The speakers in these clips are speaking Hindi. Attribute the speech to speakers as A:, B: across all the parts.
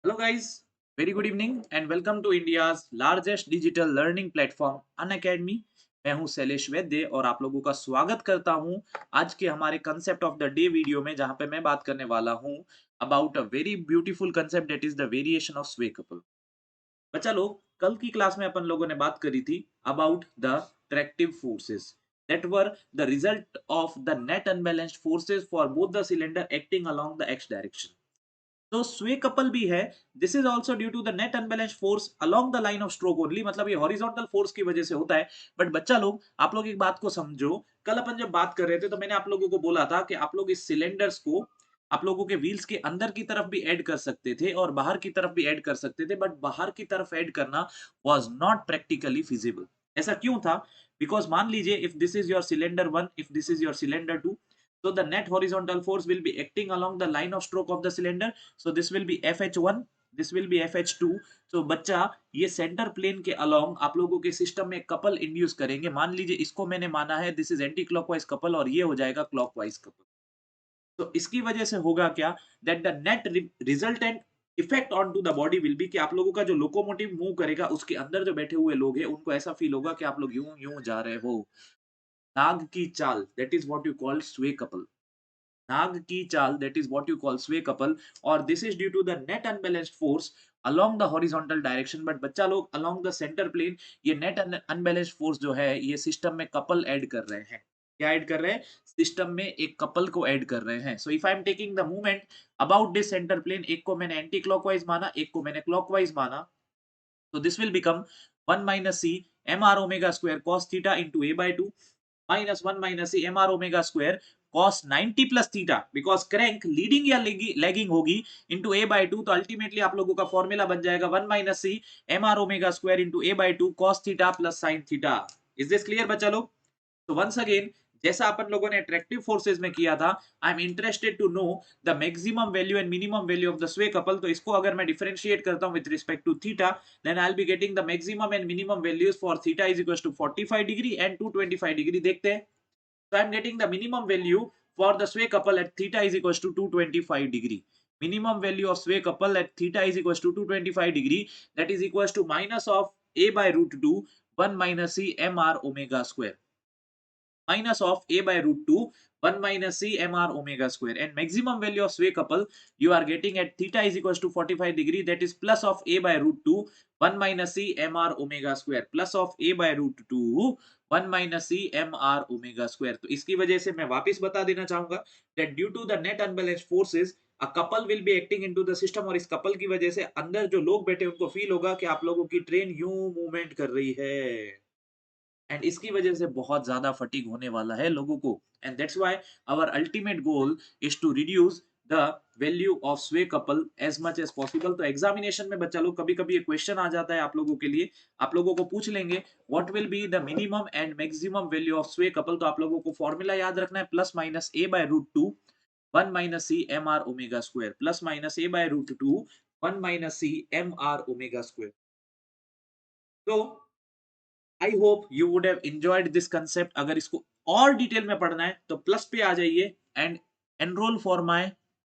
A: Hello guys, very good evening and welcome to India's largest digital learning platform Unacademy। मैं हूं शैलेश वैद्य और आप लोगों का स्वागत करता हूं आज के हमारे concept of the day video में, जहां पे मैं बात करने वाला हूं about a very beautiful concept that is the variation of sway couple. बच्चा लोग, कल की क्लास में अपन लोगों ने बात करी थी about the tractive forces that were the result of the net unbalanced forces for both the cylinder acting along the x direction। तो स्वे कपल भी है, this is also due to the net unbalanced force along the line of stroke only, मतलब ये हॉरिजॉन्टल फोर्स की वजह से होता है। बट बच्चा लोग, आप लोग एक बात को समझो, कल अपन जब बात कर रहे थे तो मैंने आप लोगों को बोला था कि आप लोग इस सिलेंडर्स को आप लोगों के व्हील्स के अंदर की तरफ भी ऐड कर सकते थे और बाहर की तरफ भी ऐड कर सकते थे, बट बाहर की तरफ ऐड करना वाज नॉट प्रैक्टिकली फिजिबल। ऐसा क्यों था? बिकॉज मान लीजिए, if this is your cylinder 1, if this is your cylinder 2, so the net horizontal force will be acting along the line of stroke of the cylinder, so this will be FH1, this will be FH2। so बच्चा, ये सेंटर प्लेन के अलोंग आप लोगों के सिस्टम में कपल इंड्यूस करेंगे। मान लीजिए इसको मैंने माना है this is anti clockwise couple और ये हो जाएगा क्लॉकवाइज कपल। तो इसकी वजह से होगा क्या, that the net resultant effect on to the body will be कि आप लोगों का जो लोकोमोटिव मूव करेगा उसके अंदर जो बैठे हुए लोग हैं उनको ऐसा फील होगा कि आप लोग यूं यूं जा रहे हो। नाग की चाल, that is what you call स्वे कपल। नाग की चाल, that is what you call sway couple, और this is due to the net unbalanced force along the horizontal direction। But बच्चा लोग, along the center plane ये net unbalanced force जो है ये सिस्टम में कपल ऐड कर रहे हैं। क्या ऐड कर रहे हैं? सिस्टम में एक कपल को ऐड कर रहे हैं। So if I am taking the movement about this centre plane, एक को मैंने एंटी क्लॉकवाइज माना, एक को मैंने क्लॉकवाइज माना, तो this will become 1 minus c mr omega square cos theta into a by 2 minus 1 minus c mr omega square cos 90 plus theta, because crank leading या लैगिंग होगी into a by 2, तो अल्टीमेटली आप लोगों का फॉर्मूला बन जाएगा 1 minus c mr omega square into a by 2 cos theta plus sin theta। Is this clear बच्चा लोग? तो वंस अगेन, जैसा अपन लोगों ने अट्रैक्टिव फोर्सेस में किया था, I am interested to know the maximum value and minimum value of the sway couple. तो इसको अगर मैं डिफरेंशिएट करता हूं with respect to theta, then I will be getting the maximum and minimum values for theta is equal to 45 degree and 225 degree. देखते हैं। So I'm getting the minimum value for the sway couple at theta is equals to 225 degree. Minimum value of sway couple at theta is equals to 225 degree. That is equals to minus of a by root 2 1 minus c mr omega square. Minus of a by root 2 1 minus c mr omega square, and maximum value of sway couple you are getting at theta is equals to 45 degree, that is plus of a by root 2 1 minus c mr omega square, plus of a by root 2 1 minus c mr omega square। तो इसकी वजह से मैं वापस बता देना चाहूंगा that due to the net unbalanced forces a couple will be acting into the system, और इस कपल की वजह से अंदर जो लोग बैठे उनको फील होगा कि आप लोगों की ट्रेन यूं मूवमेंट कर रही है, एंड इसकी वजह से बहुत ज्यादा फटीग होने वाला है लोगों को। And that's why our ultimate goal is to reduce the value of sway couple as much as possible. तो एग्जामिनेशन में बच्चा लोग, कभी कभी ये क्वेश्चन आ जाता है आप लोगों के लिए, आप लोगों को पूछ लेंगे what will be the minimum and maximum value of sway couple. तो आप लोगों को फॉर्मूला याद रखना है, plus minus a by root two 1 minus c mr omega square, plus minus a by root 2 1 minus c mr omega square। तो I hope you would have enjoyed this concept. अगर इसको और डिटेल में पढ़ना है तो प्लस पे आ जाइए and enrol for my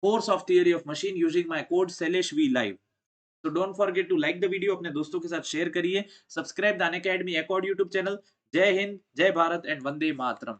A: course of theory of machine using my code Shailesh V live. So don't forget to like the video, अपने दोस्तों के साथ शेयर करिए, subscribe the Unacademy accord YouTube channel. जय हिंद, जय भारत एंड वंदे मातरम।